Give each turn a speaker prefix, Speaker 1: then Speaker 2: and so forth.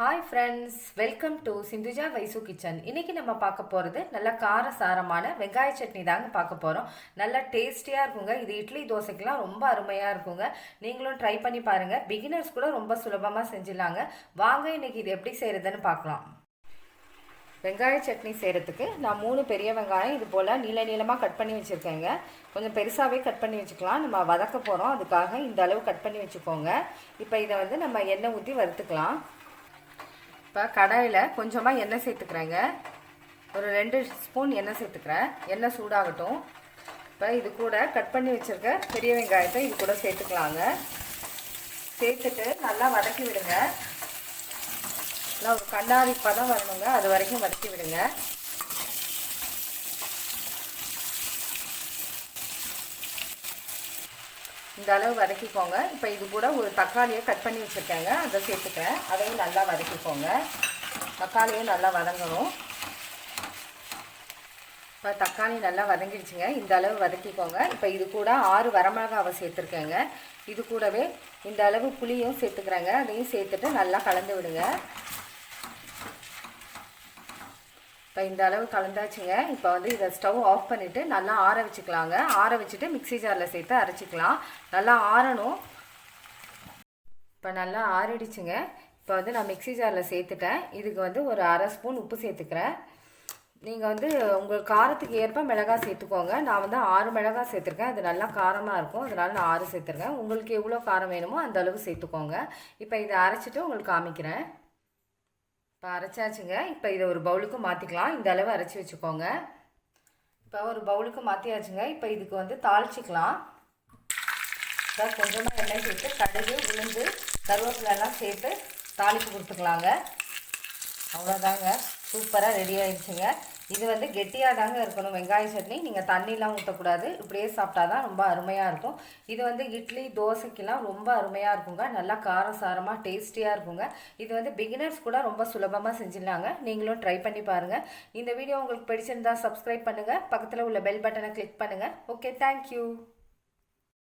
Speaker 1: Hi friends, welcome to Sindhuja Vaishu kitchen. இன்றைக்கி நம்ம பார்க்க போகிறது நல்ல காரசாரமான வெங்காய சட்னி தாங்க பார்க்க போகிறோம். நல்லா டேஸ்டியாக இருக்குங்க. இது இட்லி தோசைக்கெலாம் ரொம்ப அருமையாக இருக்குங்க. நீங்களும் ட்ரை பண்ணி பாருங்கள். பிகினர்ஸ் கூட ரொம்ப சுலபமாக செஞ்சிடலாங்க. வாங்க இன்றைக்கி இது எப்படி செய்கிறதுன்னு பார்க்கலாம். வெங்காய சட்னி செய்கிறதுக்கு நான் 3 பெரிய வெங்காயம் இது போல் நீளமாக கட் பண்ணி வச்சுருக்கேங்க. கொஞ்சம் பெருசாகவே கட் பண்ணி வச்சுக்கலாம். நம்ம வதக்க போகிறோம், அதுக்காக இந்த அளவு கட் பண்ணி வச்சுக்கோங்க. இப்போ இதை நம்ம எண்ணெய் ஊற்றி வறுத்துக்கலாம். இப்போ கடாயில் கொஞ்சமாக எண்ணெய் சேர்த்துக்கிறேங்க. ஒரு 2 ஸ்பூன் எண்ணெய் சேர்த்துக்கிறேன். எண்ணெய் சூடாகட்டும். இப்போ இது கூட கட் பண்ணி வச்சுருக்க பெரிய வெங்காயத்தை இது கூட சேர்த்துக்கலாங்க. சேர்த்துட்டு நல்லா வதக்கி விடுங்க. நல்லா ஒரு கண்ணாடி பதம் வரணுங்க, அது வரைக்கும் வதக்கி விடுங்க. இந்த அளவு வதக்கிக்கோங்க. இப்போ இது கூட ஒரு தக்காளியை கட் பண்ணி வச்சுருக்கேங்க, அதை சேர்த்துக்கிறேன். அதையும் நல்லா வதக்கிக்கோங்க. தக்காளியும் நல்லா வதங்கணும். இப்போ தக்காளி நல்லா வதங்கிடுச்சுங்க. இந்த அளவு வதக்கிக்கோங்க. இப்போ இது கூட 6 வரமிளகாவை சேர்த்துருக்கேங்க. இது கூடவே இந்த அளவு புளியும் சேர்த்துக்கிறேங்க. அதையும் சேர்த்துட்டு நல்லா கலந்து விடுங்க. இப்போ இந்த அளவு கலந்தாச்சுங்க. இப்போ இதை ஸ்டவ் ஆஃப் பண்ணிவிட்டு நல்லா ஆற வச்சுக்கலாங்க. ஆற வச்சுட்டு மிக்ஸி ஜாரில் சேர்த்து அரைச்சிக்கலாம். நல்லா ஆறணும். இப்போ நல்லா ஆறிடுச்சுங்க. இப்போ நான் மிக்ஸி ஜாரில் சேர்த்துட்டேன். இதுக்கு ஒரு 1/2 ஸ்பூன் உப்பு சேர்த்துக்கிறேன். நீங்கள் உங்கள் காரத்துக்கு ஏற்ப மிளகாய் சேர்த்துக்கோங்க. நான் 6 மிளகாய் சேர்த்துருக்கேன். அது நல்லா காரமாக இருக்கும், அதனால் நான் 6 சேர்த்துருக்கேன். உங்களுக்கு எவ்வளோ காரம் வேணுமோ அந்த அளவு சேர்த்துக்கோங்க. இப்போ இதை அரைச்சிட்டு உங்களுக்கு காமிக்கிறேன். இப்போ அரைச்சாச்சுங்க. இப்போ இதை ஒரு பவுலுக்கு மாற்றிக்கலாம். இந்த அளவு அரைச்சி வச்சுக்கோங்க. இப்போ ஒரு பவுலுக்கு மாற்றியாச்சுங்க. இப்போ இதுக்கு தாளிச்சிக்கலாம். இப்போ கொஞ்சமாக எண்ணெய் சேர்த்து கடுகு, உளுந்து, கருவேப்பிலெல்லாம் சேர்த்து தாளிப்பு கொடுத்துக்கலாங்க. அவ்வளோதாங்க, சூப்பராக ரெடி ஆகிடுச்சுங்க. இது கெட்டியாக தாங்க இருக்கணும் வெங்காய சட்னி. நீங்கள் தண்ணிலாம் ஊற்றக்கூடாது. இப்படியே சாப்பிட்டா தான் ரொம்ப அருமையாக இருக்கும். இது இட்லி தோசைக்கெலாம் ரொம்ப அருமையாக இருக்குங்க. நல்லா காரசாரமாக டேஸ்டியாக இருக்குங்க. இது பிகினர்ஸ் கூட ரொம்ப சுலபமாக செஞ்சிடலாங்க. நீங்களும் ட்ரை பண்ணி பாருங்கள். இந்த வீடியோ உங்களுக்கு பிடிச்சிருந்தா சப்ஸ்கிரைப் பண்ணுங்கள். பக்கத்தில் உள்ள பெல் பட்டனை கிளிக் பண்ணுங்கள். Okay, thank you.